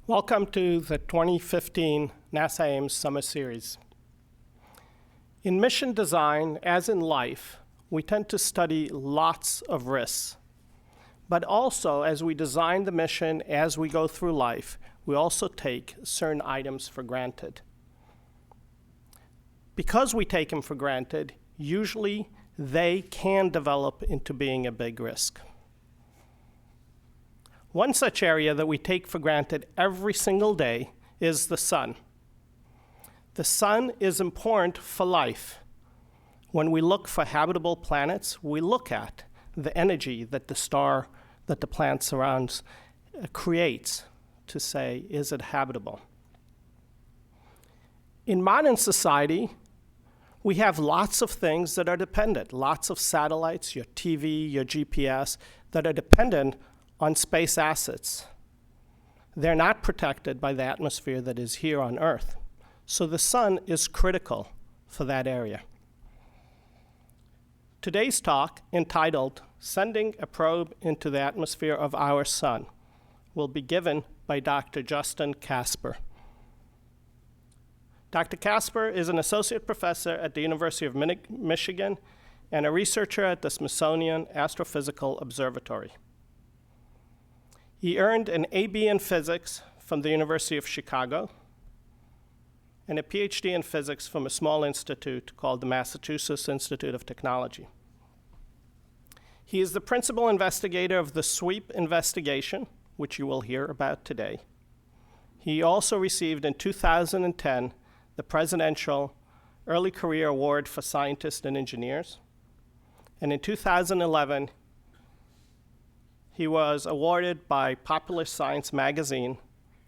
Welcome to the 2015 NASA Ames Summer Series. In mission design, as in life, we tend to study lots of risks. But also, as we design the mission, as we go through life, we also take certain items for granted. Because we take them for granted, usually they can develop into being a big risk. One such area that we take for granted every single day is the sun. The sun is important for life. When we look for habitable planets, we look at the energy that the star that the planet surrounds creates to say, is it habitable? In modern society, we have lots of things that are dependent, lots of satellites, your TV, your GPS, that are dependent on space assets. They're not protected by the atmosphere that is here on Earth. So the sun is critical for that area. Today's talk, entitled Sending a Probe into the Atmosphere of Our Sun, will be given by Dr. Justin Kasper. Dr. Kasper is an associate professor at the University of Michigan and a researcher at the Smithsonian Astrophysical Observatory. He earned an AB in physics from the University of Chicago and a PhD in physics from a small institute called the Massachusetts Institute of Technology. He is the principal investigator of the SWEEP investigation, which you will hear about today. He also received in 2010 the Presidential Early Career Award for Scientists and Engineers. And in 2011, he was awarded by Popular Science magazine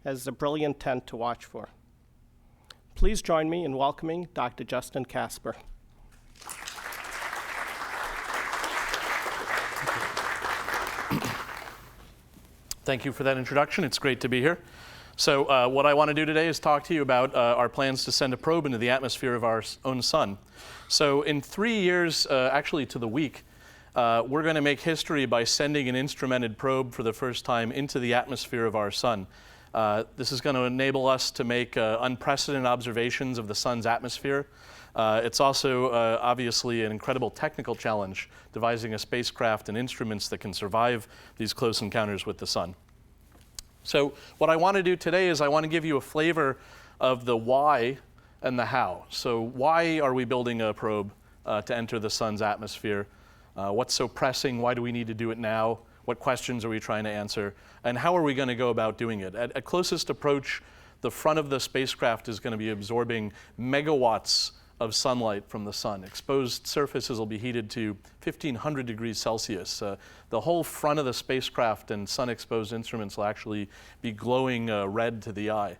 as the Brilliant 10 to watch for. Please join me in welcoming Dr. Justin Kasper. Thank you for that introduction. It's great to be here. So what I want to do today is talk to you about our plans to send a probe into the atmosphere of our own sun. So in 3 years, actually to the week, we're going to make history by sending an instrumented probe for the first time into the atmosphere of our sun. This is going to enable us to make unprecedented observations of the sun's atmosphere. It's also obviously an incredible technical challenge, devising a spacecraft and instruments that can survive these close encounters with the sun. So what I want to do today is I want to give you a flavor of the why and the how. So why are we building a probe to enter the sun's atmosphere? What's so pressing? Why do we need to do it now? What questions are we trying to answer? And how are we going to go about doing it? At closest approach, the front of the spacecraft is going to be absorbing megawatts of sunlight from the sun. Exposed surfaces will be heated to 1,500 degrees Celsius. The whole front of the spacecraft and sun-exposed instruments will actually be glowing red to the eye.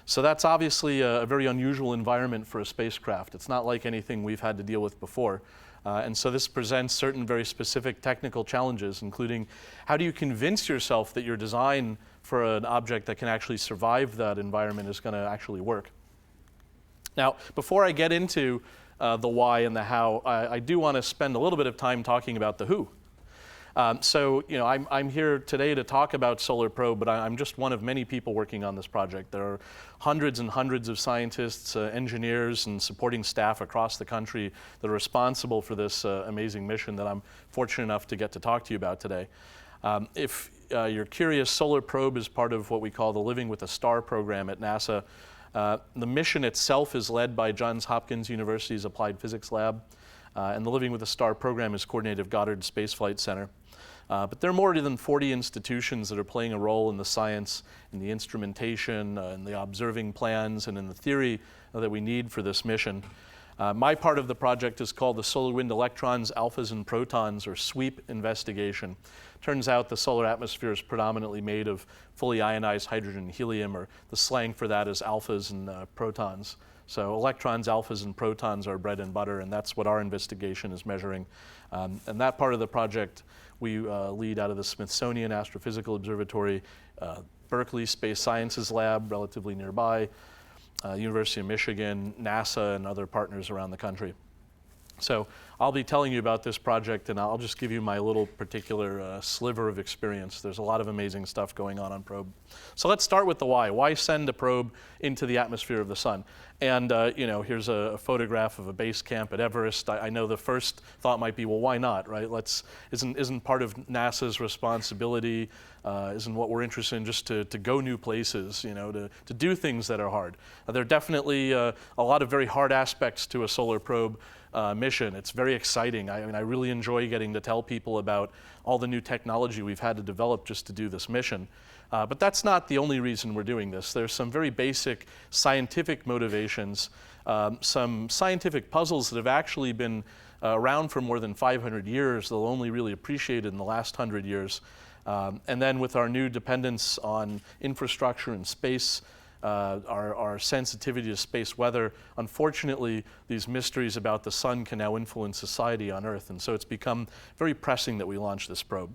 So that's obviously a very unusual environment for a spacecraft. It's not like anything we've had to deal with before. And so this presents certain very specific technical challenges, including how do you convince yourself that your design for an object that can actually survive that environment is going to actually work. Now, before I get into the why and the how, I do want to spend a little bit of time talking about the who. So, you know, I'm here today to talk about Solar Probe, but I'm just one of many people working on this project. There are hundreds and hundreds of scientists, engineers, and supporting staff across the country that are responsible for this amazing mission that I'm fortunate enough to get to talk to you about today. If you're curious, Solar Probe is part of what we call the Living with a Star program at NASA. The mission itself is led by Johns Hopkins University's Applied Physics Lab, and the Living with a Star program is coordinated at Goddard Space Flight Center. But there are more than 40 institutions that are playing a role in the science, in the instrumentation, in the observing plans, and in the theory that we need for this mission. My part of the project is called the Solar Wind Electrons, Alphas, and Protons, or SWEEP investigation. Turns out the solar atmosphere is predominantly made of fully ionized hydrogen and helium, or the slang for that is alphas and protons. So electrons, alphas, and protons are bread and butter, and that's what our investigation is measuring. And that part of the project we lead out of the Smithsonian Astrophysical Observatory, Berkeley Space Sciences Lab, relatively nearby, University of Michigan, NASA, and other partners around the country. So I'll be telling you about this project, and I'll just give you my little particular sliver of experience. There's a lot of amazing stuff going on probe. So let's start with the why. Why send a probe into the atmosphere of the sun? And here's a photograph of a base camp at Everest. I know the first thought might be, well, why not, right? Isn't part of NASA's responsibility, isn't what we're interested in just to go new places, to do things that are hard? There are definitely a lot of very hard aspects to a solar probe mission. It's very exciting. I really enjoy getting to tell people about all the new technology we've had to develop just to do this mission. But that's not the only reason we're doing this. There's some very basic scientific motivations, some scientific puzzles that have actually been around for more than 500 years. They'll only really appreciate it in the last 100 years. And then with our new dependence on infrastructure and space, our sensitivity to space weather, unfortunately, these mysteries about the sun can now influence society on Earth. And so it's become very pressing that we launch this probe.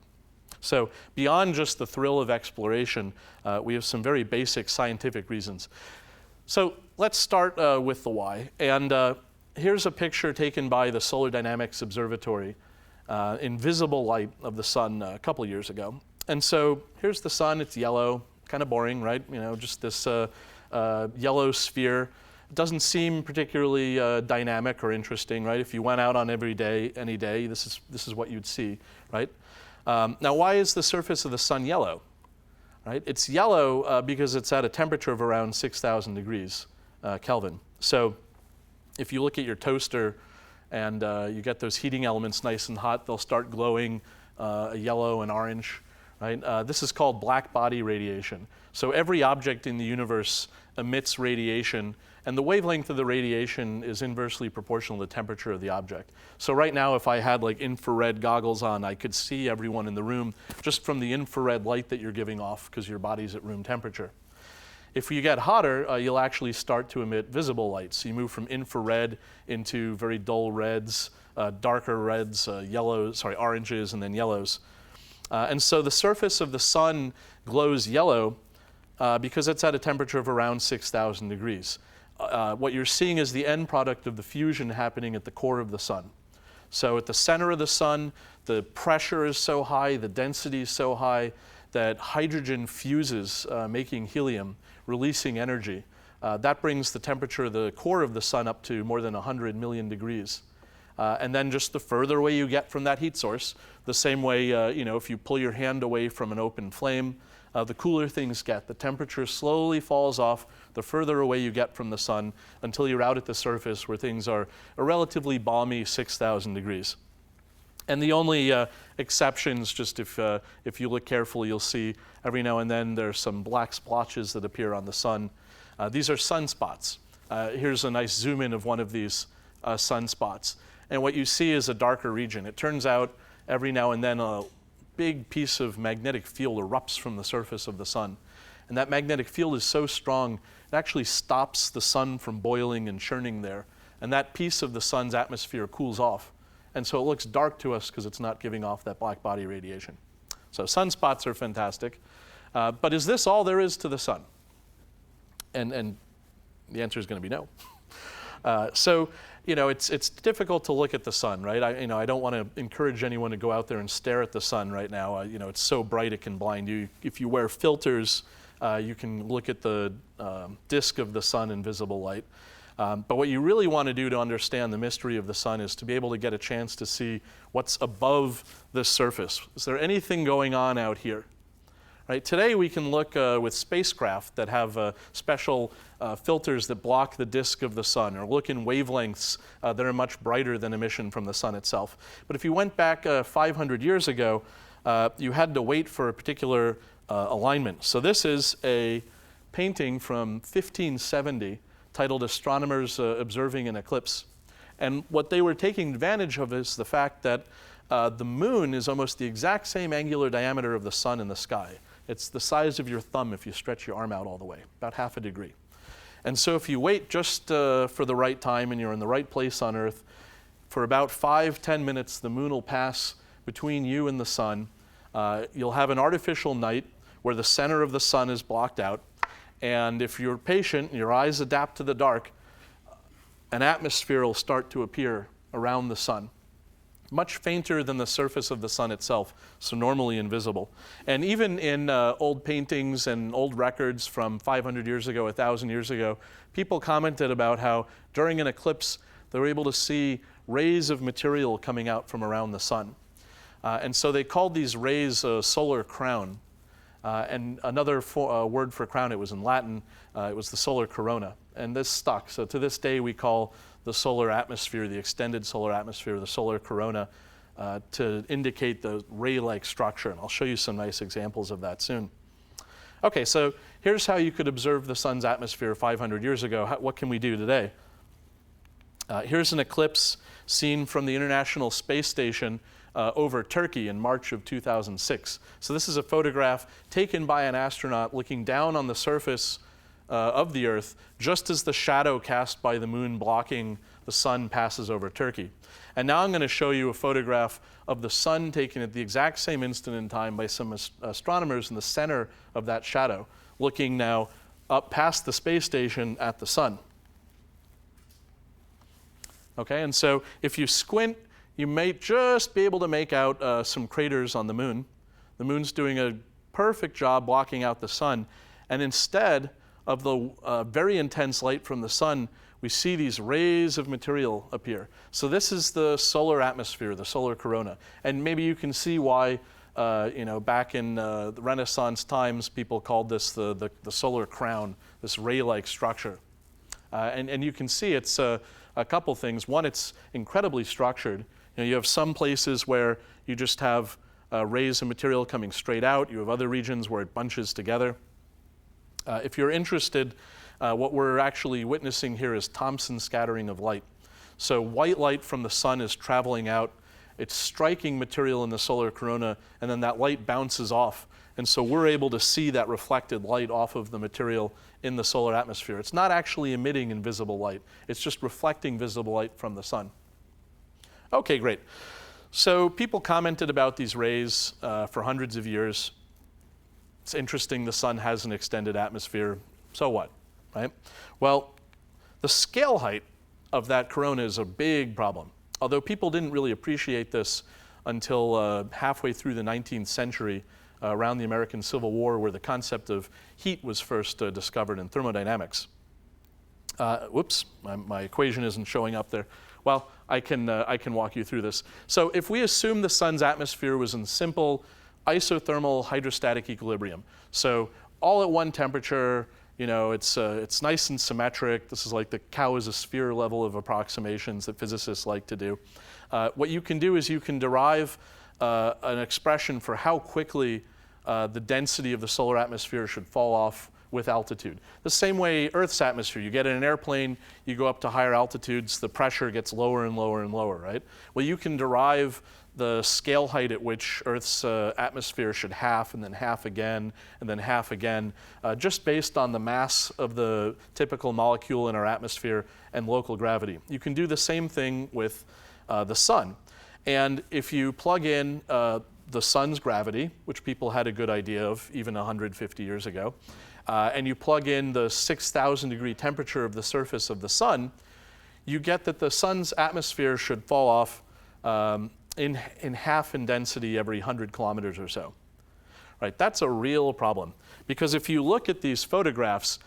So beyond just the thrill of exploration, we have some very basic scientific reasons. So let's start with the why. And here's a picture taken by the Solar Dynamics Observatory in visible light of the sun a couple years ago. And so here's the sun. It's yellow, kind of boring, right? Just this yellow sphere. It doesn't seem particularly dynamic or interesting, right? If you went out on any day, this is what you'd see, right? Now, why is the surface of the sun yellow? Right? It's yellow because it's at a temperature of around 6,000 degrees Kelvin. So if you look at your toaster and you get those heating elements nice and hot, they'll start glowing yellow and orange. Right? This is called black body radiation. So every object in the universe emits radiation, and the wavelength of the radiation is inversely proportional to the temperature of the object. So right now, if I had like infrared goggles on, I could see everyone in the room just from the infrared light that you're giving off because your body's at room temperature. If you get hotter, you'll actually start to emit visible light. So you move from infrared into very dull reds, darker reds, oranges, and then yellows. And so the surface of the sun glows yellow because it's at a temperature of around 6,000 degrees. What you're seeing is the end product of the fusion happening at the core of the sun. So at the center of the sun, the pressure is so high, the density is so high that hydrogen fuses, making helium, releasing energy. That brings the temperature of the core of the sun up to more than 100 million degrees. And then just the further away you get from that heat source, the same way, if you pull your hand away from an open flame, the cooler things get. The temperature slowly falls off the further away you get from the sun until you're out at the surface where things are a relatively balmy 6,000 degrees. And the only exceptions, just if you look carefully, you'll see every now and then there's some black splotches that appear on the sun. These are sunspots. Here's a nice zoom in of one of these sunspots. And what you see is a darker region. It turns out every now and then a big piece of magnetic field erupts from the surface of the sun. And that magnetic field is so strong, it actually stops the sun from boiling and churning there. And that piece of the sun's atmosphere cools off. And so it looks dark to us because it's not giving off that black body radiation. So sunspots are fantastic. But is this all there is to the sun? And the answer is going to be no. It's difficult to look at the sun, right? I don't want to encourage anyone to go out there and stare at the sun right now. It's so bright it can blind you. If you wear filters, you can look at the disk of the sun in visible light. But what you really want to do to understand the mystery of the sun is to be able to get a chance to see what's above this surface. Is there anything going on out here? Right? Today we can look with spacecraft that have special filters that block the disk of the sun, or look in wavelengths that are much brighter than emission from the sun itself. But if you went back 500 years ago, you had to wait for a particular alignment. So this is a painting from 1570 titled Astronomers Observing an Eclipse. And what they were taking advantage of is the fact that the moon is almost the exact same angular diameter of the sun in the sky. It's the size of your thumb if you stretch your arm out all the way, about half a degree. And so if you wait just for the right time and you're in the right place on Earth, for about 5-10 minutes, the moon will pass between you and the sun. You'll have an artificial night where the center of the sun is blocked out. And if you're patient, your eyes adapt to the dark, an atmosphere will start to appear around the sun. much fainter than the surface of the sun itself, so normally invisible. And even in old paintings and old records from 500 years ago, 1,000 years ago, people commented about how during an eclipse they were able to see rays of material coming out from around the sun. And so they called these rays a solar crown. And another word for crown, it was in Latin, it was the solar corona. And this stuck. So to this day we call the solar atmosphere, the extended solar atmosphere, the solar corona, to indicate the ray-like structure. And I'll show you some nice examples of that soon. Okay, so here's how you could observe the sun's atmosphere 500 years ago. What can we do today? Here's an eclipse seen from the International Space Station over Turkey in March of 2006. So this is a photograph taken by an astronaut looking down on the surface of the Earth just as the shadow cast by the moon blocking the sun passes over Turkey. And now I'm going to show you a photograph of the sun taken at the exact same instant in time by some astronomers in the center of that shadow, looking now up past the space station at the sun. Okay, and so if you squint, you may just be able to make out some craters on the moon. The moon's doing a perfect job blocking out the sun. And instead of the very intense light from the sun, we see these rays of material appear. So this is the solar atmosphere, the solar corona. And maybe you can see why, back in the Renaissance times, people called this the solar crown, this ray-like structure. And you can see it's a couple things. One, it's incredibly structured. You have some places where you just have rays of material coming straight out. You have other regions where it bunches together. If you're interested, what we're actually witnessing here is Thomson scattering of light. So white light from the sun is traveling out. It's striking material in the solar corona, and then that light bounces off. And so we're able to see that reflected light off of the material in the solar atmosphere. It's not actually emitting invisible light. It's just reflecting visible light from the sun. Okay, great. So people commented about these rays for hundreds of years. It's interesting the sun has an extended atmosphere. So what, right? Well, the scale height of that corona is a big problem. Although people didn't really appreciate this until halfway through the 19th century, around the American Civil War, where the concept of heat was first discovered in thermodynamics. Whoops, my equation isn't showing up there. Well, I can walk you through this. So if we assume the sun's atmosphere was in simple isothermal hydrostatic equilibrium, so all at one temperature, it's nice and symmetric. This is like the cow is a sphere level of approximations that physicists like to do. What you can do is you can derive an expression for how quickly the density of the solar atmosphere should fall off with altitude. The same way Earth's atmosphere, you get in an airplane, you go up to higher altitudes, the pressure gets lower and lower and lower, right? Well, you can derive the scale height at which Earth's atmosphere should half, and then half again, and then half again, just based on the mass of the typical molecule in our atmosphere and local gravity. You can do the same thing with the sun. And if you plug in the sun's gravity, which people had a good idea of even 150 years ago, and you plug in the 6,000 degree temperature of the surface of the sun, you get that the sun's atmosphere should fall off in half in density every 100 kilometers or so. Right, that's a real problem. Because if you look at these photographs,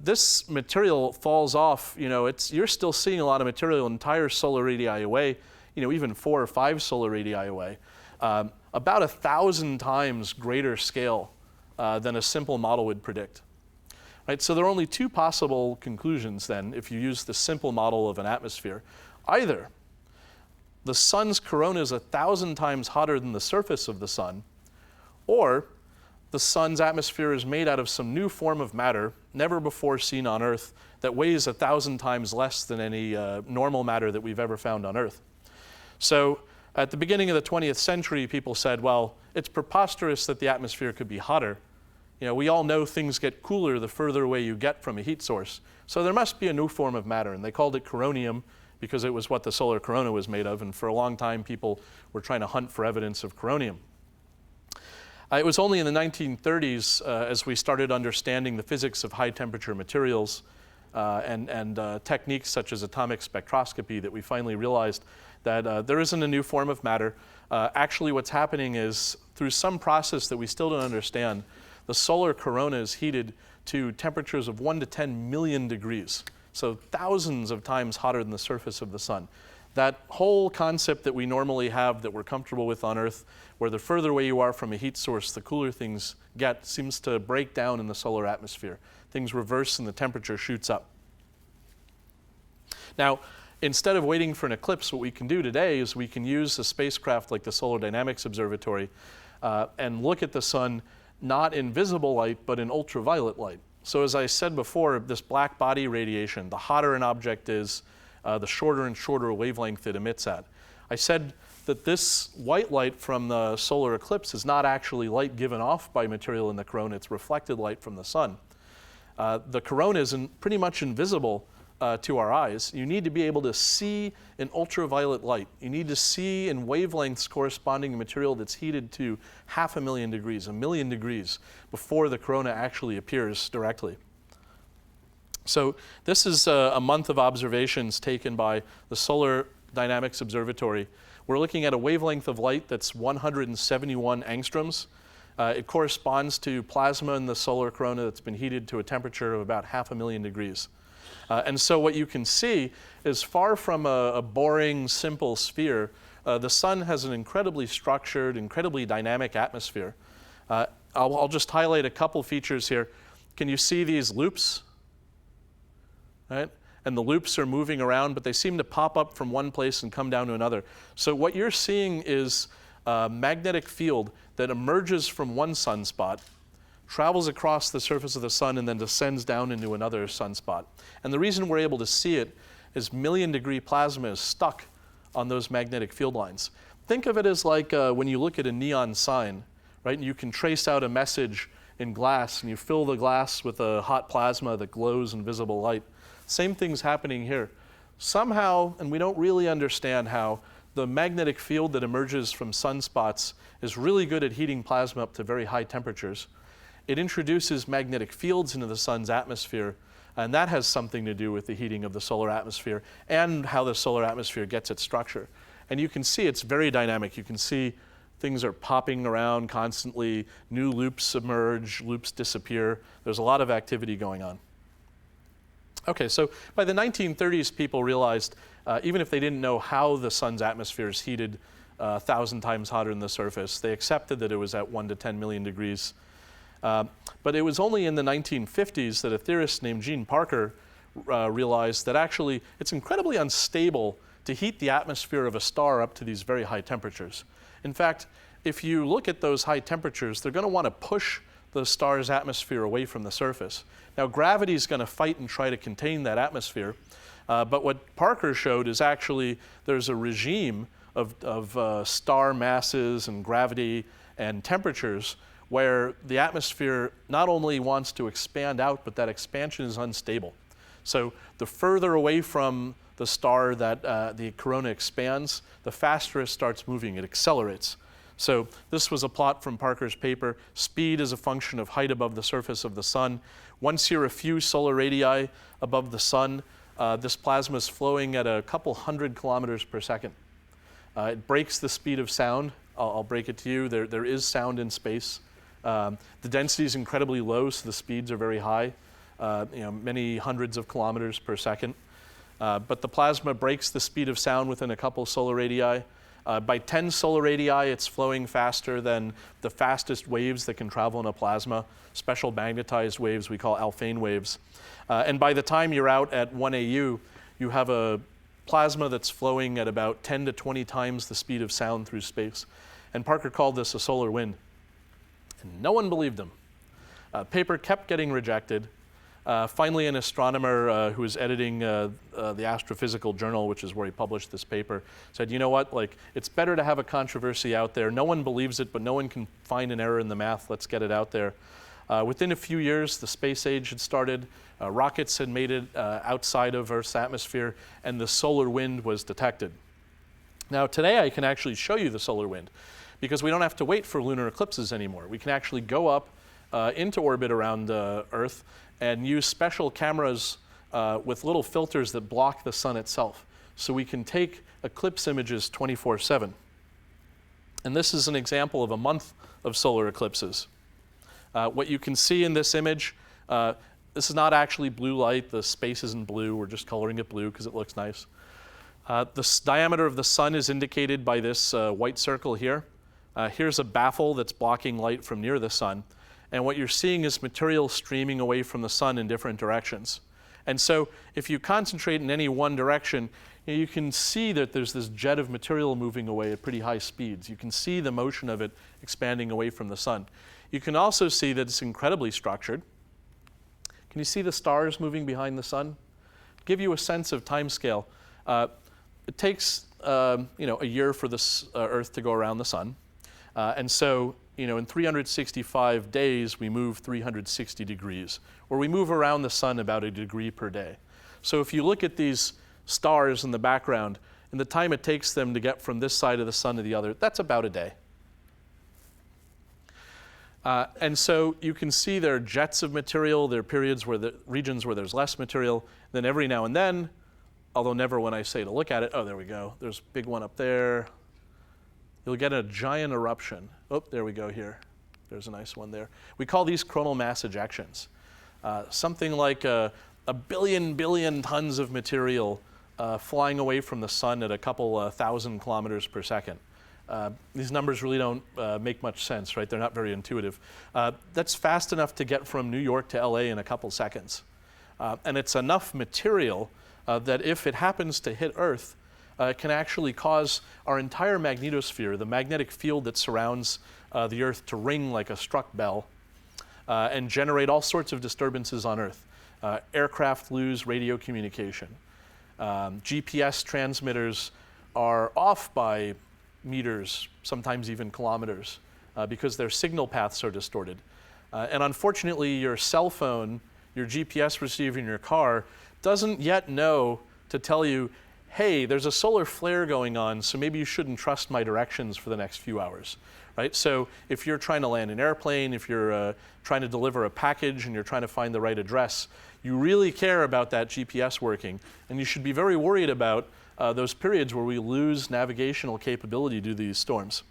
this material falls off, you're still seeing a lot of material entire solar radii away, even 4 or 5 solar radii away, about 1,000 times greater scale than a simple model would predict. Right, so there are only 2 possible conclusions then if you use the simple model of an atmosphere. Either the sun's corona is 1,000 times hotter than the surface of the sun, or the sun's atmosphere is made out of some new form of matter never before seen on Earth that weighs 1,000 times less than any normal matter that we've ever found on Earth. So at the beginning of the 20th century, people said, well, it's preposterous that the atmosphere could be hotter. We all know things get cooler the further away you get from a heat source. So there must be a new form of matter, and they called it coronium because it was what the solar corona was made of, and for a long time people were trying to hunt for evidence of coronium. It was only in the 1930s, as we started understanding the physics of high temperature materials and techniques such as atomic spectroscopy, that we finally realized that there isn't a new form of matter. Actually, what's happening is, through some process that we still don't understand, the solar corona is heated to temperatures of 1 to 10 million degrees, so thousands of times hotter than the surface of the sun. That whole concept that we normally have, that we're comfortable with on Earth, where the further away you are from a heat source, the cooler things get, seems to break down in the solar atmosphere. Things reverse and the temperature shoots up. Now, instead of waiting for an eclipse, what we can do today is we can use a spacecraft like the Solar Dynamics Observatory and look at the sun not in visible light, but in ultraviolet light. So as I said before, this black body radiation, the hotter an object is, the shorter and shorter wavelength it emits at. I said that this white light from the solar eclipse is not actually light given off by material in the corona, it's reflected light from the sun. The corona is pretty much invisible to our eyes. You need to be able to see in ultraviolet light. You need to see in wavelengths corresponding to material that's heated to 500,000 degrees, 1 million degrees, before the corona actually appears directly. So this is a month of observations taken by the Solar Dynamics Observatory. We're looking at a wavelength of light that's 171 angstroms. It corresponds to plasma in the solar corona that's been heated to a temperature of about 500,000 degrees. And so what you can see is, far from a boring, simple sphere, the sun has an incredibly structured, incredibly dynamic atmosphere. I'll just highlight a couple features here. Can you see these loops? Right? And the loops are moving around, but they seem to pop up from one place and come down to another. So what you're seeing is a magnetic field that emerges from one sunspot, travels across the surface of the sun, and then descends down into another sunspot. And the reason we're able to see it is million-degree plasma is stuck on those magnetic field lines. Think of it as like when you look at a neon sign, right? And you can trace out a message in glass, and you fill the glass with a hot plasma that glows in visible light. Same thing's happening here. Somehow, and we don't really understand how, the magnetic field that emerges from sunspots is really good at heating plasma up to very high temperatures. It introduces magnetic fields into the sun's atmosphere, and that has something to do with the heating of the solar atmosphere and how the solar atmosphere gets its structure. And you can see it's very dynamic. You can see things are popping around constantly, new loops emerge, loops disappear. There's a lot of activity going on. Okay, so by the 1930s, people realized, even if they didn't know how the sun's atmosphere is heated 1,000 times hotter than the surface, they accepted that it was at 1 to 10 million degrees. But it was only in the 1950s that a theorist named Gene Parker realized that actually it's incredibly unstable to heat the atmosphere of a star up to these very high temperatures. In fact, if you look at those high temperatures, they're going to want to push the star's atmosphere away from the surface. Now, gravity is going to fight and try to contain that atmosphere, but what Parker showed is actually there's a regime of star masses and gravity and temperatures where the atmosphere not only wants to expand out, but that expansion is unstable. So the further away from the star that the corona expands, the faster it starts moving, it accelerates. So this was a plot from Parker's paper. Speed is a function of height above the surface of the sun. Once you're a few solar radii above the sun, this plasma is flowing at a couple hundred kilometers per second. It breaks the speed of sound. I'll break it to you. There is sound in space. The density is incredibly low, so the speeds are very high, many hundreds of kilometers per second. But the plasma breaks the speed of sound within a couple solar radii. By 10 solar radii, it's flowing faster than the fastest waves that can travel in a plasma, special magnetized waves we call Alfvén waves. And by the time you're out at 1 AU, you have a plasma that's flowing at about 10 to 20 times the speed of sound through space. And Parker called this a solar wind. And no one believed him. Paper kept getting rejected. Finally, an astronomer who was editing the Astrophysical Journal, which is where he published this paper, said, you know what, it's better to have a controversy out there. No one believes it, but no one can find an error in the math. Let's get it out there. Within a few years, the space age had started. Rockets had made it outside of Earth's atmosphere, and the solar wind was detected. Now, today I can actually show you the solar wind, because we don't have to wait for lunar eclipses anymore. We can actually go up into orbit around Earth and use special cameras with little filters that block the sun itself. so we can take eclipse images 24/7. And this is an example of a month of solar eclipses. What you can see in this image, this is not actually blue light. The space isn't blue. We're just coloring it blue because it looks nice. The diameter of the sun is indicated by this white circle here. Here's a baffle that's blocking light from near the sun. And what you're seeing is material streaming away from the sun in different directions. And so if you concentrate in any one direction, you can see that there's this jet of material moving away at pretty high speeds. You can see the motion of it expanding away from the sun. You can also see that it's incredibly structured. Can you see the stars moving behind the sun? To give you a sense of time scale, it takes a year for the Earth to go around the sun. And so in 365 days, we move 360 degrees, or we move around the sun about a degree per day. So if you look at these stars in the background, and the time it takes them to get from this side of the sun to the other, that's about a day. And so you can see there are jets of material, there are periods where the regions where there's less material, then every now and then, although never when I say to look at it, oh, there we go, there's a big one up there. You'll get a giant eruption. Oh, there we go here. There's a nice one there. We call these coronal mass ejections. Something like a billion tons of material flying away from the sun at a couple thousand kilometers per second. These numbers really don't make much sense, right? They're not very intuitive. That's fast enough to get from New York to LA in a couple seconds. And it's enough material that if it happens to hit Earth, it can actually cause our entire magnetosphere, the magnetic field that surrounds the Earth, to ring like a struck bell and generate all sorts of disturbances on Earth. Aircraft lose radio communication. GPS transmitters are off by meters, sometimes even kilometers, because their signal paths are distorted. And unfortunately, your cell phone, your GPS receiver in your car, doesn't yet know to tell you, hey, there's a solar flare going on, so maybe you shouldn't trust my directions for the next few hours, right? So if you're trying to land an airplane, if you're trying to deliver a package and you're trying to find the right address, you really care about that GPS working, and you should be very worried about those periods where we lose navigational capability due to these storms.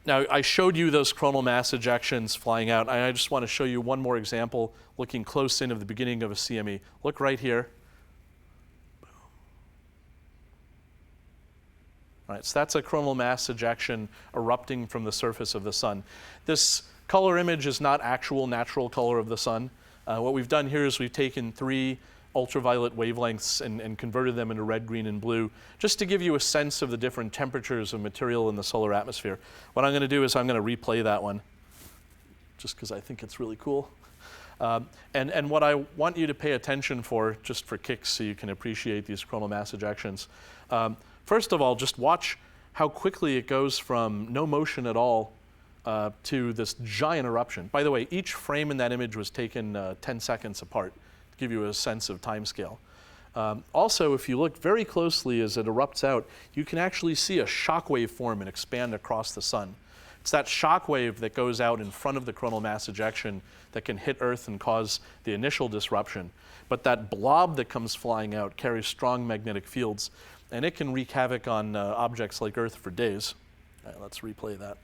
Now, I showed you those coronal mass ejections flying out. I just want to show you one more example looking close in of the beginning of a CME. Look right here. All right, so that's a coronal mass ejection erupting from the surface of the sun. This color image is not actual natural color of the sun. What we've done here is we've taken 3 ultraviolet wavelengths and converted them into red, green, and blue, just to give you a sense of the different temperatures of material in the solar atmosphere. What I'm going to do is I'm going to replay that one, just because I think it's really cool. And what I want you to pay attention for, just for kicks so you can appreciate these coronal mass ejections, first of all, just watch how quickly it goes from no motion at all to this giant eruption. By the way, each frame in that image was taken 10 seconds apart, to give you a sense of time scale. Also, if you look very closely as it erupts out, you can actually see a shock wave form and expand across the sun. It's that shock wave that goes out in front of the coronal mass ejection that can hit Earth and cause the initial disruption. But that blob that comes flying out carries strong magnetic fields, and it can wreak havoc on objects like Earth for days. All right, let's replay that.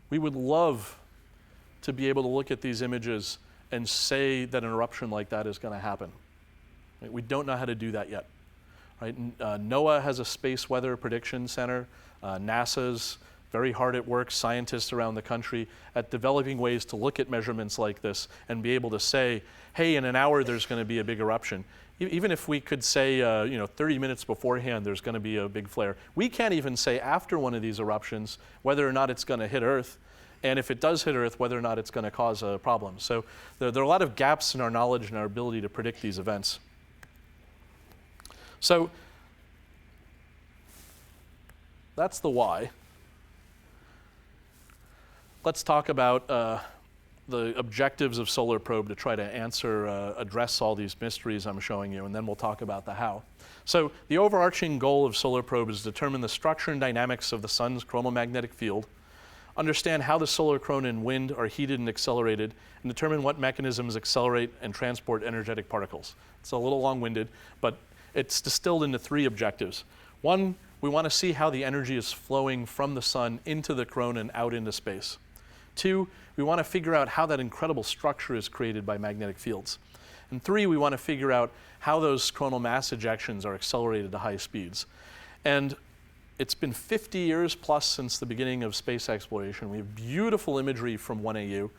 We would love to be able to look at these images and say that an eruption like that is going to happen. Right? We don't know how to do that yet. Right? NOAA has a space weather prediction center. NASA's very hard at work, scientists around the country, at developing ways to look at measurements like this and be able to say, hey, in an hour there's going to be a big eruption. Even if we could say, 30 minutes beforehand there's going to be a big flare. We can't even say after one of these eruptions whether or not it's going to hit Earth, and if it does hit Earth, whether or not it's going to cause a problem. So there are a lot of gaps in our knowledge and our ability to predict these events. So that's the why. Let's talk about the objectives of Solar Probe to try to address all these mysteries I'm showing you, and then we'll talk about the how. So the overarching goal of Solar Probe is to determine the structure and dynamics of the sun's coronal magnetic field, understand how the solar corona and wind are heated and accelerated, and determine what mechanisms accelerate and transport energetic particles. It's a little long-winded, but it's distilled into 3 objectives. 1, we want to see how the energy is flowing from the sun into the corona and out into space. 2, we want to figure out how that incredible structure is created by magnetic fields. And 3, we want to figure out how those coronal mass ejections are accelerated to high speeds. And it's been 50 years plus since the beginning of space exploration. We have beautiful imagery from 1AU.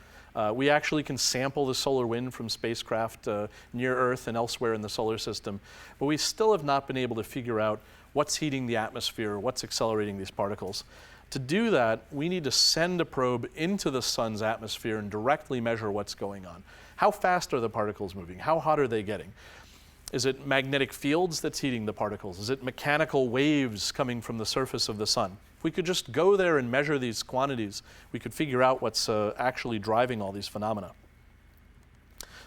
We actually can sample the solar wind from spacecraft near Earth and elsewhere in the solar system, but we still have not been able to figure out what's heating the atmosphere, what's accelerating these particles. To do that, we need to send a probe into the sun's atmosphere and directly measure what's going on. How fast are the particles moving? How hot are they getting? Is it magnetic fields that's heating the particles? Is it mechanical waves coming from the surface of the sun? If we could just go there and measure these quantities, we could figure out what's actually driving all these phenomena.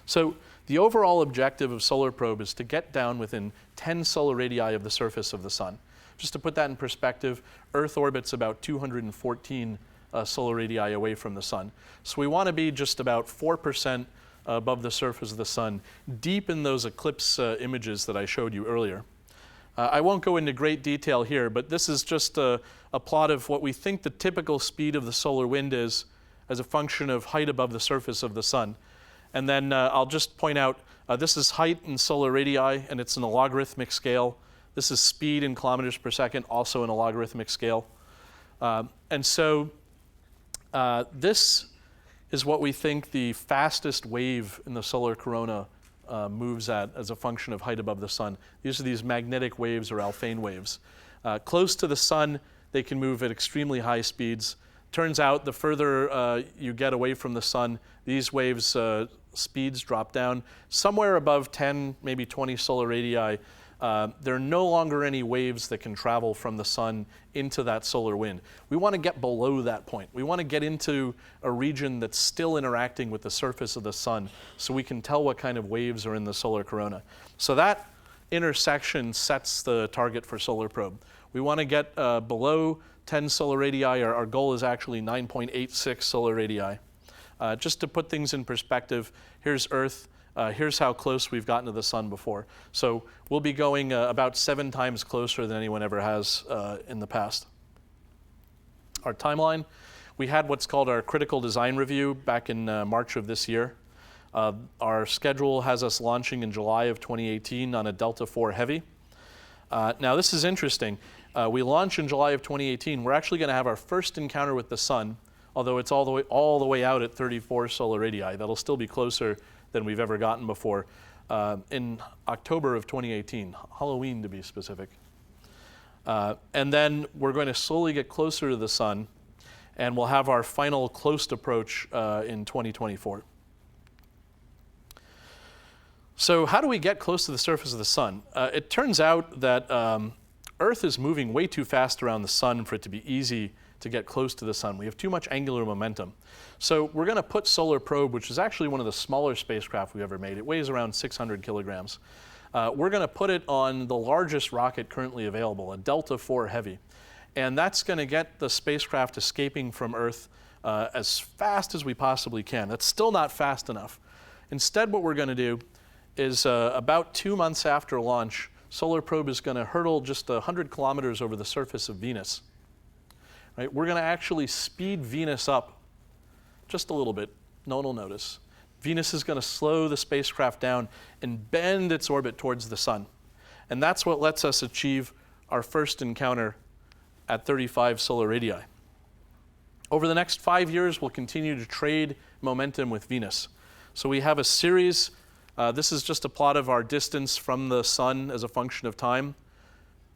So the overall objective of Solar Probe is to get down within 10 solar radii of the surface of the sun. Just to put that in perspective, Earth orbits about 214 solar radii away from the sun. So we want to be just about 4% above the surface of the sun, deep in those eclipse images that I showed you earlier. I won't go into great detail here, but this is just a plot of what we think the typical speed of the solar wind is as a function of height above the surface of the sun. And then I'll just point out, this is height in solar radii, and it's in a logarithmic scale. This is speed in kilometers per second, also in a logarithmic scale. And so this is what we think the fastest wave in the solar corona moves at as a function of height above the sun. These are these magnetic waves or Alfvén waves. Close to the sun, they can move at extremely high speeds. Turns out the further you get away from the sun, these waves speeds drop down. Somewhere above 10, maybe 20 solar radii, there are no longer any waves that can travel from the sun into that solar wind. We want to get below that point. We want to get into a region that's still interacting with the surface of the sun so we can tell what kind of waves are in the solar corona. So that intersection sets the target for Solar Probe. We want to get below 10 solar radii. Our goal is actually 9.86 solar radii. Just to put things in perspective, here's Earth. Here's how close we've gotten to the sun before. So we'll be going about 7 times closer than anyone ever has in the past. Our timeline, we had what's called our critical design review back in March of this year. Our schedule has us launching in July of 2018 on a Delta IV Heavy. Now this is interesting. We launch in July of 2018. We're actually going to have our first encounter with the sun, although it's all the way out at 34 solar radii. That'll still be closer than we've ever gotten before, in October of 2018, Halloween to be specific. And then we're going to slowly get closer to the sun, and we'll have our final close approach in 2024. So how do we get close to the surface of the sun? It turns out that Earth is moving way too fast around the sun for it to be easy to get close to the sun. We have too much angular momentum. So we're going to put Solar Probe, which is actually one of the smaller spacecraft we've ever made. It weighs around 600 kilograms. We're going to put it on the largest rocket currently available, a Delta IV Heavy. And that's going to get the spacecraft escaping from Earth as fast as we possibly can. That's still not fast enough. Instead, what we're going to do is about 2 months after launch, Solar Probe is going to hurtle just 100 kilometers over the surface of Venus. Right? We're going to actually speed Venus up just a little bit. No one will notice. Venus is going to slow the spacecraft down and bend its orbit towards the sun. And that's what lets us achieve our first encounter at 35 solar radii. Over the next 5 years, we'll continue to trade momentum with Venus. So we have a series. This is just a plot of our distance from the sun as a function of time.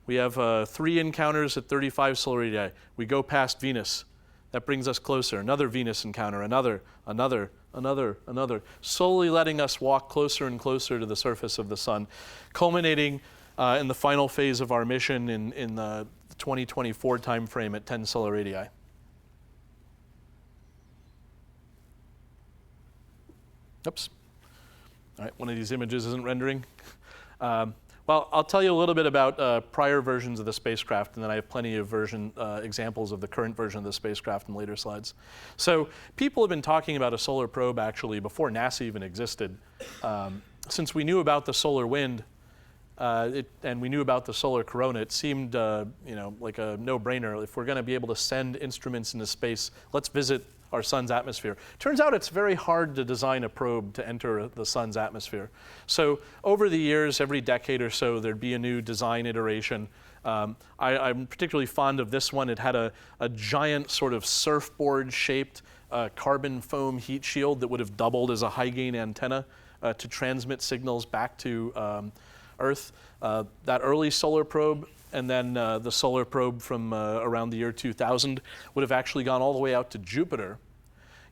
We have 3 encounters at 35 solar radii. We go past Venus. That brings us closer. Another Venus encounter, another, slowly letting us walk closer and closer to the surface of the sun, culminating in the final phase of our mission in the 2024 timeframe at 10 solar radii. Oops. All right, one of these images isn't rendering. Well, I'll tell you a little bit about prior versions of the spacecraft, and then I have plenty of examples of the current version of the spacecraft in later slides. So people have been talking about a solar probe actually before NASA even existed. Since we knew about the solar wind and we knew about the solar corona, it seemed like a no-brainer. If we're going to be able to send instruments into space, let's visit our sun's atmosphere. Turns out it's very hard to design a probe to enter the sun's atmosphere. So over the years, every decade or so, there'd be a new design iteration. I'm particularly fond of this one. It had a giant sort of surfboard-shaped carbon foam heat shield that would have doubled as a high-gain antenna to transmit signals back to Earth. That early solar probe and then the solar probe from around the year 2000 would have actually gone all the way out to Jupiter,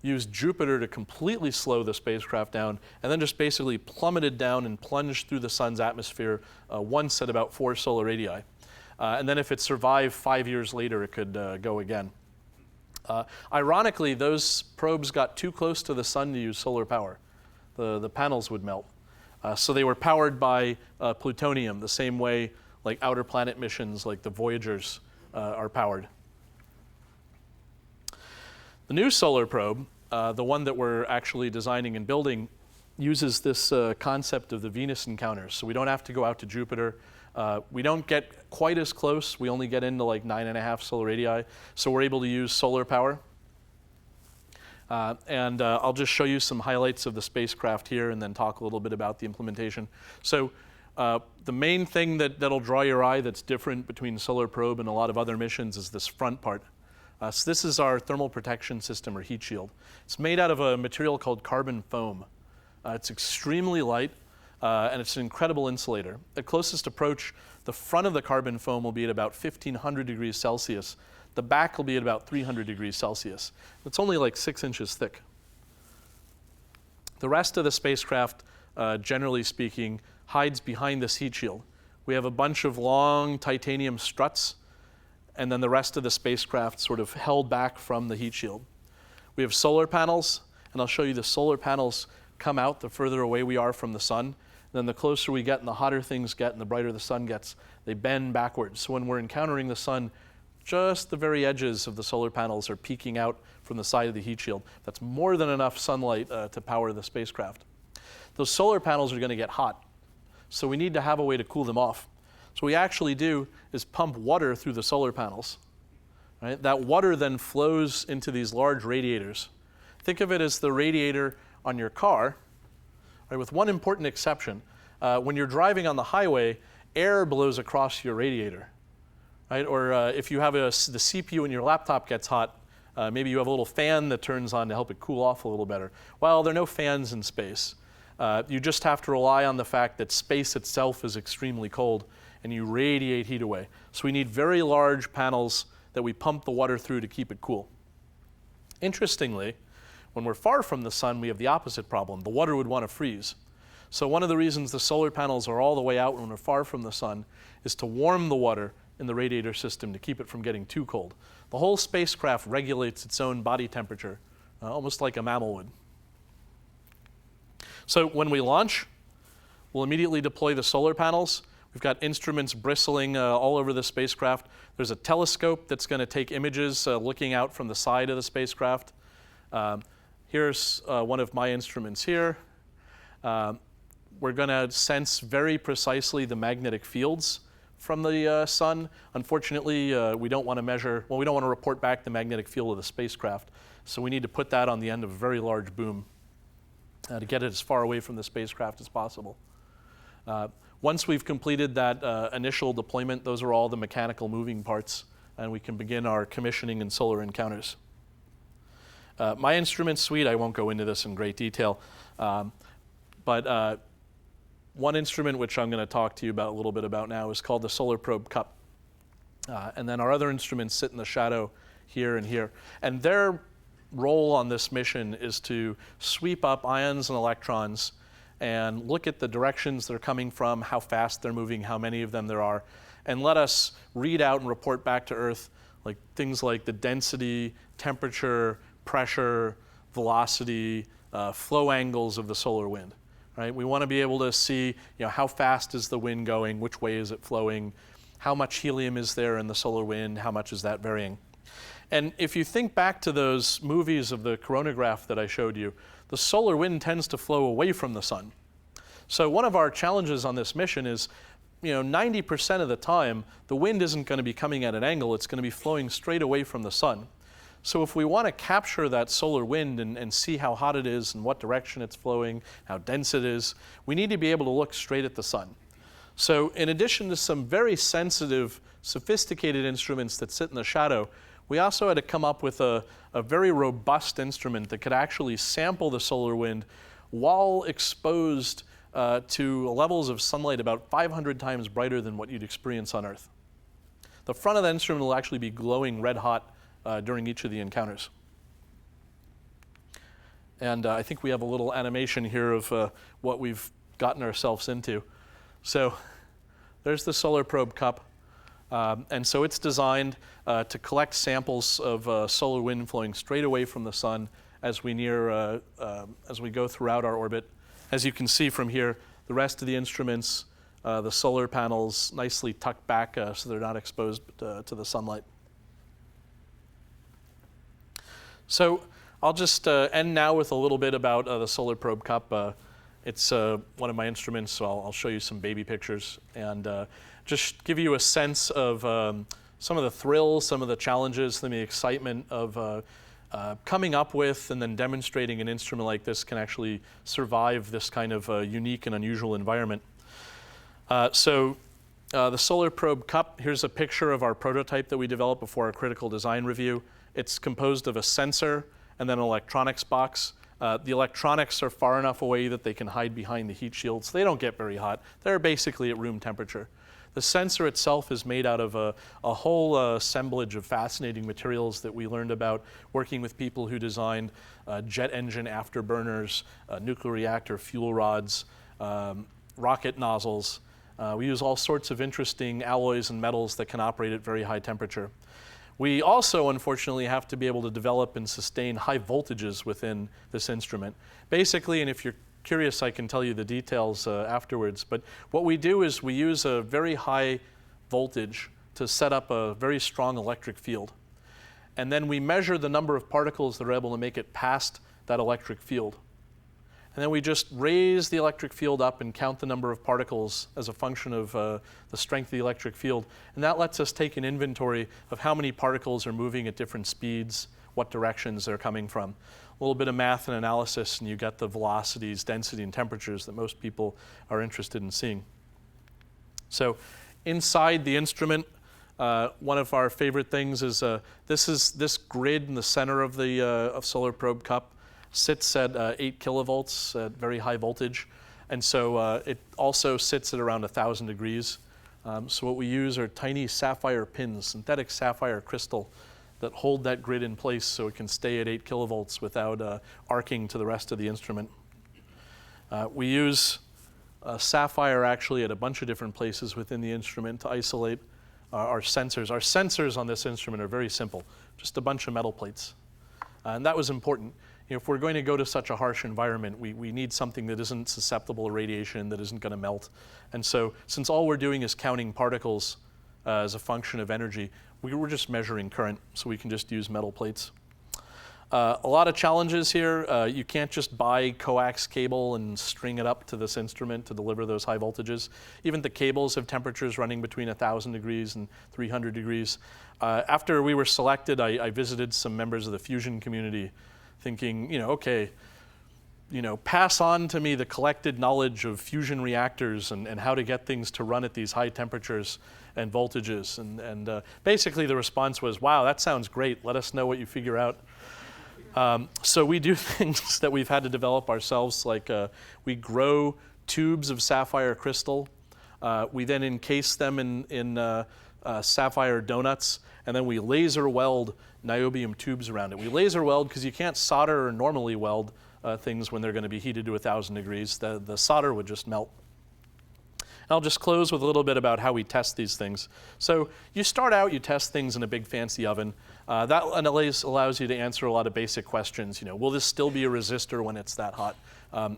used Jupiter to completely slow the spacecraft down, and then just basically plummeted down and plunged through the sun's atmosphere once at about 4 solar radii. And then if it survived 5 years later, it could go again. Ironically, those probes got too close to the sun to use solar power. The panels would melt. So they were powered by plutonium, the same way like outer planet missions like the Voyagers are powered. The new solar probe, the one that we're actually designing and building, uses this concept of the Venus encounters. So we don't have to go out to Jupiter. We don't get quite as close. We only get into like 9.5 solar radii. So we're able to use solar power. And I'll just show you some highlights of the spacecraft here and then talk a little bit about the implementation. So the main thing that'll draw your eye that's different between solar probe and a lot of other missions is this front part. So this is our thermal protection system or heat shield. It's made out of a material called carbon foam. It's extremely light and it's an incredible insulator. At closest approach, the front of the carbon foam will be at about 1500 degrees Celsius. The back will be at about 300 degrees Celsius. It's only like 6 inches thick. The rest of the spacecraft, generally speaking, hides behind this heat shield. We have a bunch of long titanium struts, and then the rest of the spacecraft sort of held back from the heat shield. We have solar panels, and I'll show you the solar panels come out the further away we are from the sun. And then the closer we get and the hotter things get and the brighter the sun gets, they bend backwards. So when we're encountering the sun, just the very edges of the solar panels are peeking out from the side of the heat shield. That's more than enough sunlight to power the spacecraft. Those solar panels are going to get hot, so we need to have a way to cool them off. So what we actually do is pump water through the solar panels. Right? That water then flows into these large radiators. Think of it as the radiator on your car, right, with one important exception. When you're driving on the highway, air blows across your radiator. Right? Or if you have the CPU in your laptop gets hot, maybe you have a little fan that turns on to help it cool off a little better. Well, there are no fans in space. You just have to rely on the fact that space itself is extremely cold and you radiate heat away. So we need very large panels that we pump the water through to keep it cool. Interestingly, when we're far from the sun, we have the opposite problem. The water would want to freeze. So one of the reasons the solar panels are all the way out when we're far from the sun is to warm the water in the radiator system to keep it from getting too cold. The whole spacecraft regulates its own body temperature, almost like a mammal would. So when we launch, we'll immediately deploy the solar panels. We've got instruments bristling all over the spacecraft. There's a telescope that's going to take images looking out from the side of the spacecraft. Here's one of my instruments here. We're going to sense very precisely the magnetic fields from the sun. Unfortunately, we don't want to measure, well, we don't want to report back the magnetic field of the spacecraft. So we need to put that on the end of a very large boom to get it as far away from the spacecraft as possible. Once we've completed that initial deployment, those are all the mechanical moving parts, and we can begin our commissioning and solar encounters. My instrument suite, I won't go into this in great detail, but one instrument which I'm going to talk to you about a little bit about now is called the Solar Probe Cup. And then our other instruments sit in the shadow here and here. And their role on this mission is to sweep up ions and electrons and look at the directions they're coming from, how fast they're moving, how many of them there are, and let us read out and report back to Earth things like the density, temperature, pressure, velocity, flow angles of the solar wind. Right? We want to be able to see, how fast is the wind going, which way is it flowing, how much helium is there in the solar wind, how much is that varying. And if you think back to those movies of the coronagraph that I showed you, the solar wind tends to flow away from the sun. So one of our challenges on this mission is, 90% of the time, the wind isn't going to be coming at an angle, it's going to be flowing straight away from the sun. So if we want to capture that solar wind and see how hot it is and what direction it's flowing, how dense it is, we need to be able to look straight at the sun. So in addition to some very sensitive, sophisticated instruments that sit in the shadow, we also had to come up with a very robust instrument that could actually sample the solar wind while exposed to levels of sunlight about 500 times brighter than what you'd experience on Earth. The front of the instrument will actually be glowing red hot during each of the encounters. And I think we have a little animation here of what we've gotten ourselves into. So there's the Solar Probe Cup. And so it's designed to collect samples of solar wind flowing straight away from the sun as we go throughout our orbit. As you can see from here, the rest of the instruments, the solar panels nicely tucked back so they're not exposed to the sunlight. So I'll just end now with a little bit about the Solar Probe Cup. It's one of my instruments, so I'll show you some baby pictures and just give you a sense of some of the thrills, some of the challenges, some of the excitement of coming up with and then demonstrating an instrument like this can actually survive this kind of unique and unusual environment. So the Solar Probe Cup, here's a picture of our prototype that we developed before our critical design review. It's composed of a sensor and then an electronics box. The electronics are far enough away that they can hide behind the heat shields. They don't get very hot. They're basically at room temperature. The sensor itself is made out of a whole assemblage of fascinating materials that we learned about working with people who designed jet engine afterburners, nuclear reactor fuel rods, rocket nozzles. We use all sorts of interesting alloys and metals that can operate at very high temperature. We also, unfortunately, have to be able to develop and sustain high voltages within this instrument. Basically, and if you're curious, I can tell you the details afterwards, but what we do is we use a very high voltage to set up a very strong electric field. And then we measure the number of particles that are able to make it past that electric field. And then we just raise the electric field up and count the number of particles as a function of the strength of the electric field. And that lets us take an inventory of how many particles are moving at different speeds, what directions they're coming from. A little bit of math and analysis, and you get the velocities, density, and temperatures that most people are interested in seeing. So inside the instrument, one of our favorite things is this grid in the center of the Solar Probe Cup sits at 8 kilovolts at very high voltage. And so it also sits at around 1,000 degrees. So what we use are tiny sapphire pins, synthetic sapphire crystal, that hold that grid in place so it can stay at 8 kilovolts without arcing to the rest of the instrument. We use sapphire actually at a bunch of different places within the instrument to isolate our sensors. Our sensors on this instrument are very simple, just a bunch of metal plates. And that was important. If we're going to go to such a harsh environment, we need something that isn't susceptible to radiation, that isn't going to melt. And so since all we're doing is counting particles as a function of energy, we're just measuring current, so we can just use metal plates. A lot of challenges here. You can't just buy coax cable and string it up to this instrument to deliver those high voltages. Even the cables have temperatures running between 1,000 degrees and 300 degrees. After we were selected, I visited some members of the fusion community thinking, okay, pass on to me the collected knowledge of fusion reactors and how to get things to run at these high temperatures and voltages. And basically the response was, wow, that sounds great. Let us know what you figure out. So we do things that we've had to develop ourselves, like we grow tubes of sapphire crystal. We then encase them in sapphire donuts, and then we laser weld niobium tubes around it. We laser weld because you can't solder or normally weld things when they're going to be heated to 1,000 degrees. The solder would just melt. I'll just close with a little bit about how we test these things. So you start out, you test things in a big fancy oven. That allows you to answer a lot of basic questions. Will this still be a resistor when it's that hot?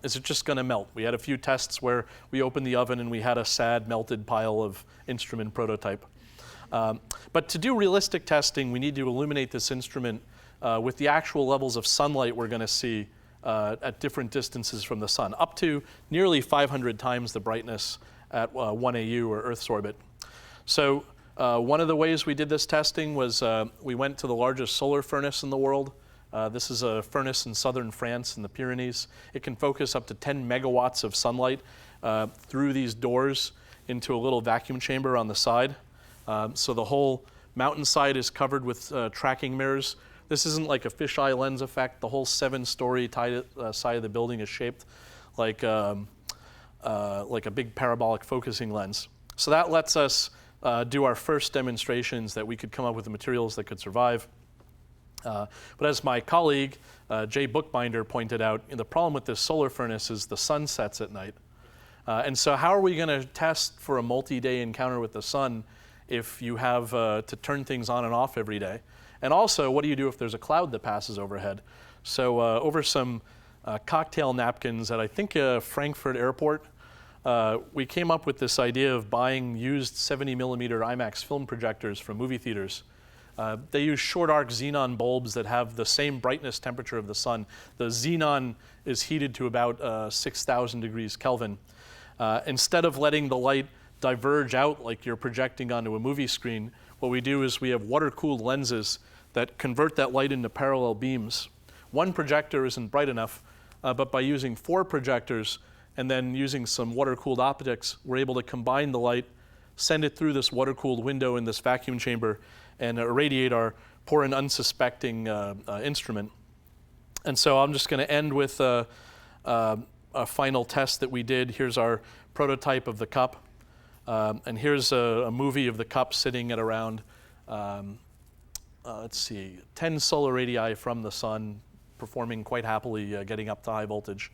Is it just going to melt? We had a few tests where we opened the oven and we had a sad melted pile of instrument prototype. But to do realistic testing, we need to illuminate this instrument with the actual levels of sunlight we're going to see at different distances from the sun, up to nearly 500 times the brightness at 1 AU, or Earth's orbit. So one of the ways we did this testing was we went to the largest solar furnace in the world. This is a furnace in southern France in the Pyrenees. It can focus up to 10 megawatts of sunlight through these doors into a little vacuum chamber on the side. So the whole mountainside is covered with tracking mirrors. This isn't like a fisheye lens effect. The whole 7-story side of the building is shaped like a big parabolic focusing lens. So that lets us do our first demonstrations that we could come up with the materials that could survive. But as my colleague, Jay Bookbinder, pointed out, the problem with this solar furnace is the sun sets at night. And so how are we going to test for a multi-day encounter with the sun if you have to turn things on and off every day? And also, what do you do if there's a cloud that passes overhead? So over some cocktail napkins at, I think, Frankfurt Airport, we came up with this idea of buying used 70-millimeter IMAX film projectors from movie theaters. They use short arc xenon bulbs that have the same brightness temperature of the sun. The xenon is heated to about 6,000 degrees Kelvin. Instead of letting the light diverge out like you're projecting onto a movie screen, what we do is we have water-cooled lenses that convert that light into parallel beams. One projector isn't bright enough, but by using 4 projectors and then using some water-cooled optics, we're able to combine the light, send it through this water-cooled window in this vacuum chamber, and irradiate our poor and unsuspecting instrument. And so I'm just going to end with a final test that we did. Here's our prototype of the cup. And here's a movie of the cup sitting at around, 10 solar radii from the sun, performing quite happily, getting up to high voltage.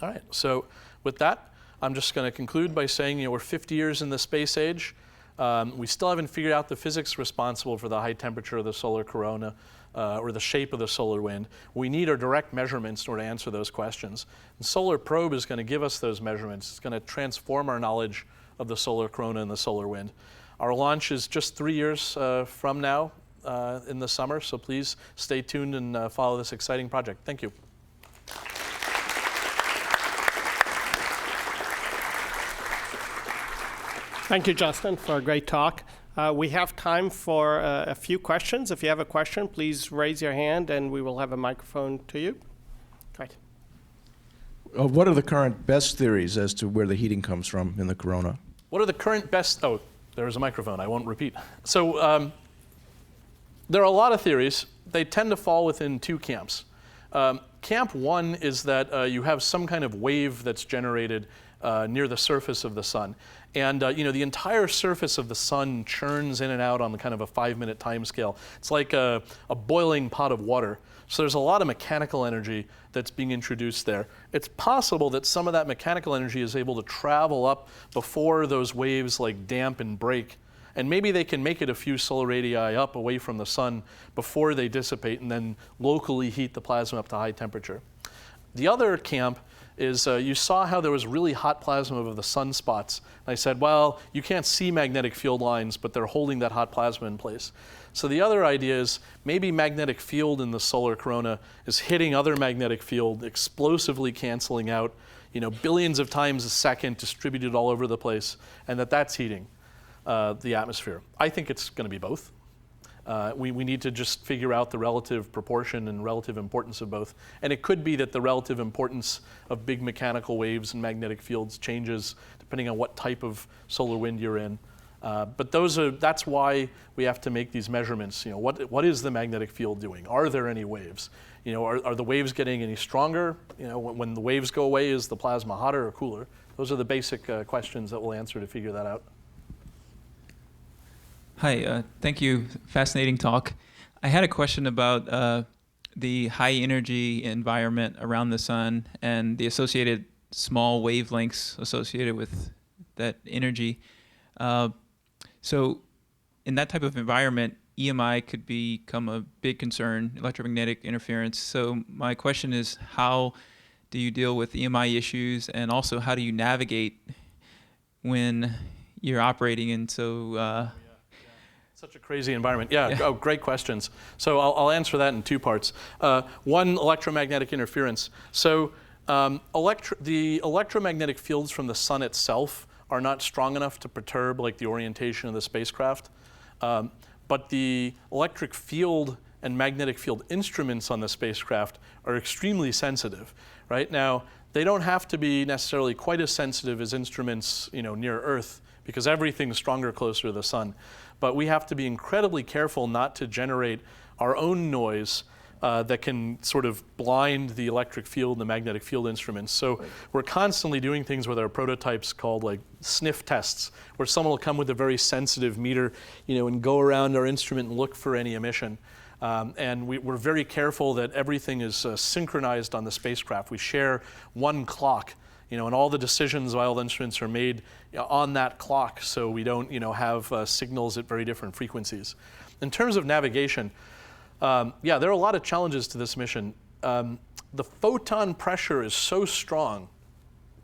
All right, so with that, I'm just going to conclude by saying, we're 50 years in the space age. We still haven't figured out the physics responsible for the high temperature of the solar corona or the shape of the solar wind. We need our direct measurements in order to answer those questions. And Solar Probe is going to give us those measurements. It's going to transform our knowledge of the solar corona and the solar wind. Our launch is just 3 years from now in the summer, so please stay tuned and follow this exciting project. Thank you. Thank you, Justin, for a great talk. We have time for a few questions. If you have a question, please raise your hand and we will have a microphone to you. Great. What are the current best theories as to where the heating comes from in the corona? What are the current best? Oh, there's a microphone. I won't repeat. So there are a lot of theories. They tend to fall within 2 camps. Camp 1 is that you have some kind of wave that's generated near the surface of the sun. And the entire surface of the sun churns in and out on the kind of a 5-minute time scale. It's like a boiling pot of water. So there's a lot of mechanical energy that's being introduced there. It's possible that some of that mechanical energy is able to travel up before those waves like damp and break. And maybe they can make it a few solar radii up away from the sun before they dissipate and then locally heat the plasma up to high temperature. The other camp is you saw how there was really hot plasma of the sunspots. And I said, well, you can't see magnetic field lines, but they're holding that hot plasma in place. So the other idea is maybe magnetic field in the solar corona is hitting other magnetic field, explosively canceling out, billions of times a second distributed all over the place, and that's heating the atmosphere. I think it's going to be both. We need to just figure out the relative proportion and relative importance of both. And it could be that the relative importance of big mechanical waves and magnetic fields changes depending on what type of solar wind you're in. But that's why we have to make these measurements. What is the magnetic field doing? Are there any waves? Are the waves getting any stronger? When the waves go away, is the plasma hotter or cooler? Those are the basic questions that we'll answer to figure that out. Hi, thank you. Fascinating talk. I had a question about the high energy environment around the sun and the associated small wavelengths associated with that energy. So in that type of environment, EMI could become a big concern, electromagnetic interference. So my question is, how do you deal with EMI issues, and also how do you navigate when you're operating in such a crazy environment? Yeah. Oh, great questions. So I'll answer that in two parts. One, electromagnetic interference. So the electromagnetic fields from the sun itself are not strong enough to perturb like the orientation of the spacecraft. But the electric field and magnetic field instruments on the spacecraft are extremely sensitive. Right now, they don't have to be necessarily quite as sensitive as instruments, near Earth, because everything's stronger closer to the sun. But we have to be incredibly careful not to generate our own noise that can sort of blind the electric field and the magnetic field instruments. So we're constantly doing things with our prototypes called like sniff tests, where someone will come with a very sensitive meter, and go around our instrument and look for any emission. And we're very careful that everything is synchronized on the spacecraft. We share one clock, and all the decisions by all the instruments are made on that clock, so we don't, have signals at very different frequencies. In terms of navigation, there are a lot of challenges to this mission. The photon pressure is so strong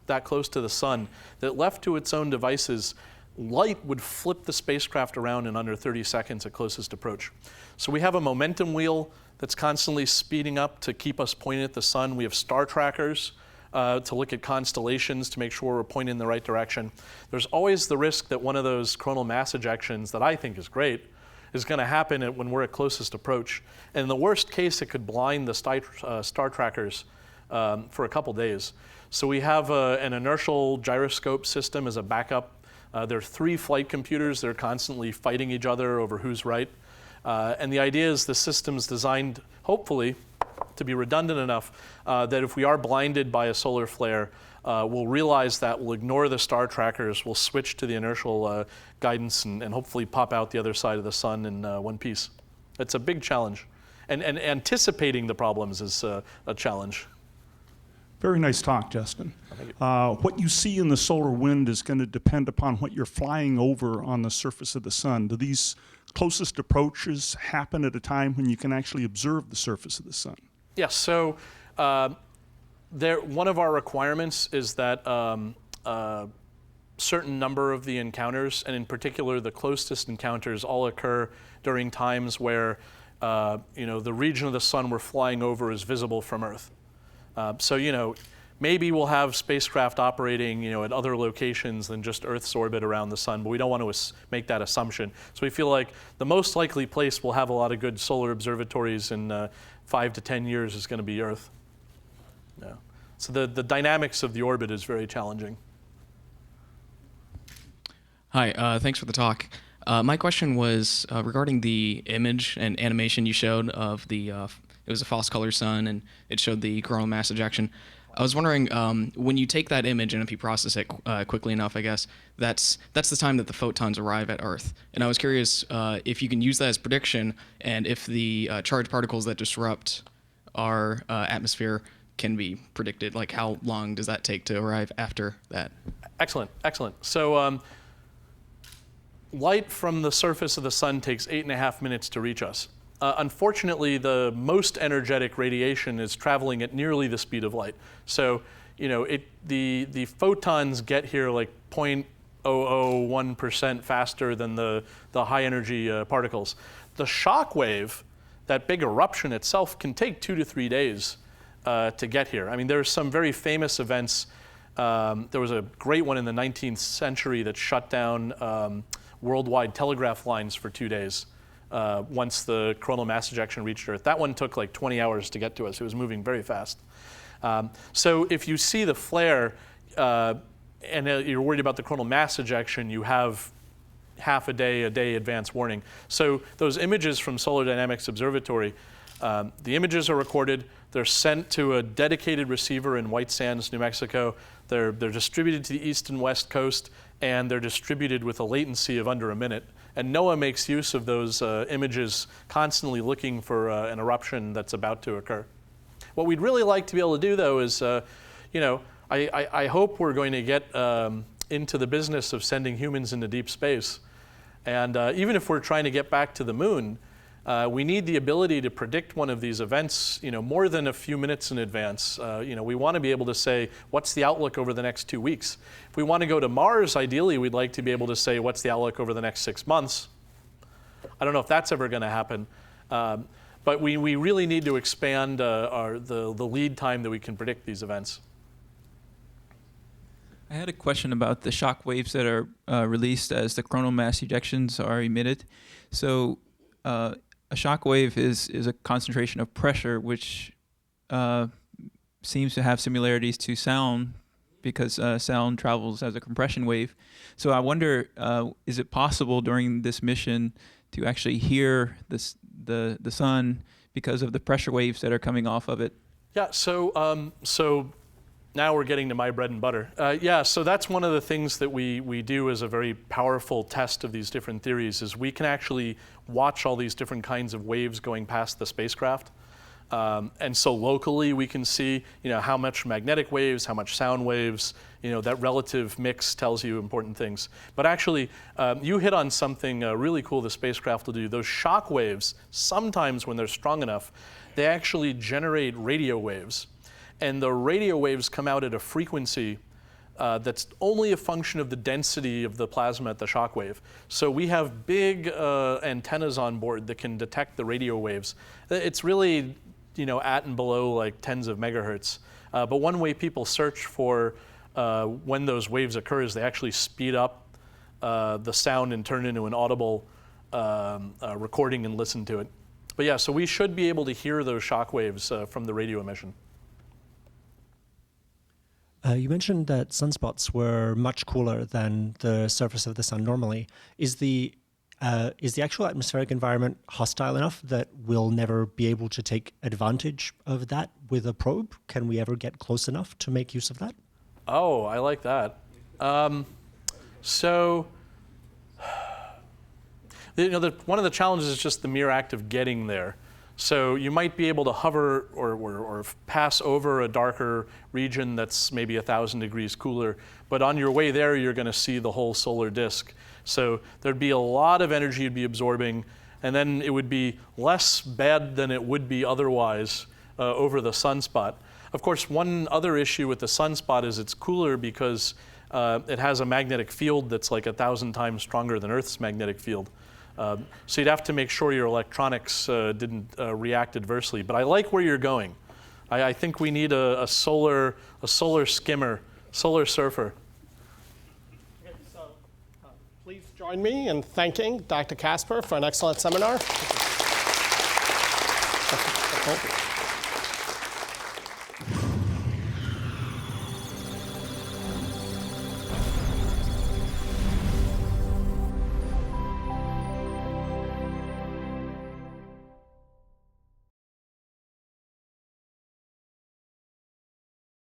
that close to the sun that left to its own devices, light would flip the spacecraft around in under 30 seconds at closest approach. So we have a momentum wheel that's constantly speeding up to keep us pointed at the sun. We have star trackers to look at constellations to make sure we're pointing in the right direction. There's always the risk that one of those coronal mass ejections that I think is great is going to happen when we're at closest approach. And in the worst case, it could blind the star trackers for a couple days. So we have an inertial gyroscope system as a backup. There are 3 flight computers that are constantly fighting each other over who's right. And the idea is the system's designed, hopefully, to be redundant enough that if we are blinded by a solar flare, we'll realize that, we'll ignore the star trackers, we'll switch to the inertial guidance and hopefully pop out the other side of the sun in one piece. It's a big challenge. And anticipating the problems is a challenge. Very nice talk, Justin. Thank you. What you see in the solar wind is going to depend upon what you're flying over on the surface of the sun. Do these closest approaches happen at a time when you can actually observe the surface of the sun? Yes, so one of our requirements is that a certain number of the encounters, and in particular the closest encounters, all occur during times where the region of the sun we're flying over is visible from Earth. So maybe we'll have spacecraft operating at other locations than just Earth's orbit around the sun, but we don't want to make that assumption. So we feel like the most likely place we'll have a lot of good solar observatories in 5 to 10 years is going to be Earth. Yeah. So the dynamics of the orbit is very challenging. Hi, thanks for the talk. My question was regarding the image and animation you showed of the, it was a false color sun, and it showed the coronal mass ejection. I was wondering, when you take that image, and if you process it quickly enough, I guess, that's the time that the photons arrive at Earth. And I was curious if you can use that as prediction, and if the charged particles that disrupt our atmosphere can be predicted. Like, how long does that take to arrive after that? Excellent, excellent. So light from the surface of the sun takes 8.5 minutes to reach us. Unfortunately, the most energetic radiation is traveling at nearly the speed of light. So, the photons get here like 0.001% faster than the high energy particles. The shock wave, that big eruption itself, can take 2 to 3 days to get here. I mean, there's some very famous events. There was a great one in the 19th century that shut down worldwide telegraph lines for 2 days. Once the coronal mass ejection reached Earth. That one took like 20 hours to get to us. It was moving very fast. So if you see the flare and you're worried about the coronal mass ejection, you have half a day advance warning. So those images from Solar Dynamics Observatory, the images are recorded. They're sent to a dedicated receiver in White Sands, New Mexico. They're distributed to the east and west coast, and they're distributed with a latency of under a minute. And NOAA makes use of those images, constantly looking for an eruption that's about to occur. What we'd really like to be able to do, though, is, I hope we're going to get into the business of sending humans into deep space. And even if we're trying to get back to the moon, we need the ability to predict one of these events, more than a few minutes in advance. We want to be able to say, what's the outlook over the next 2 weeks? If we want to go to Mars, ideally, we'd like to be able to say, what's the outlook over the next 6 months? I don't know if that's ever going to happen. But we really need to expand the lead time that we can predict these events. I had a question about the shock waves that are released as the coronal mass ejections are emitted. So a shock wave is a concentration of pressure, which seems to have similarities to sound, because sound travels as a compression wave. So I wonder, is it possible during this mission to actually hear the sun because of the pressure waves that are coming off of it? Yeah, so now we're getting to my bread and butter. Yeah, so that's one of the things that we do as a very powerful test of these different theories, is we can actually watch all these different kinds of waves going past the spacecraft. And so locally we can see, how much magnetic waves, how much sound waves, that relative mix tells you important things. But actually, you hit on something really cool the spacecraft will do. Those shock waves, sometimes when they're strong enough, they actually generate radio waves. And the radio waves come out at a frequency that's only a function of the density of the plasma at the shock wave. So we have big antennas on board that can detect the radio waves. It's really, at and below like tens of megahertz. But one way people search for when those waves occur is they actually speed up the sound and turn it into an audible recording and listen to it. But yeah, so we should be able to hear those shock waves from the radio emission. You mentioned that sunspots were much cooler than the surface of the sun normally. Is the actual atmospheric environment hostile enough that we'll never be able to take advantage of that with a probe? Can we ever get close enough to make use of that? Oh, I like that. One of the challenges is just the mere act of getting there. So you might be able to hover or pass over a darker region that's maybe 1,000 degrees cooler, but on your way there, you're going to see the whole solar disk. So there'd be a lot of energy you'd be absorbing, and then it would be less bad than it would be otherwise over the sunspot. Of course, one other issue with the sunspot is it's cooler because it has a magnetic field that's like 1,000 times stronger than Earth's magnetic field. So you'd have to make sure your electronics didn't react adversely. But I like where you're going. I think we need a solar skimmer, solar surfer. Okay, so please join me in thanking Dr. Kasper for an excellent seminar.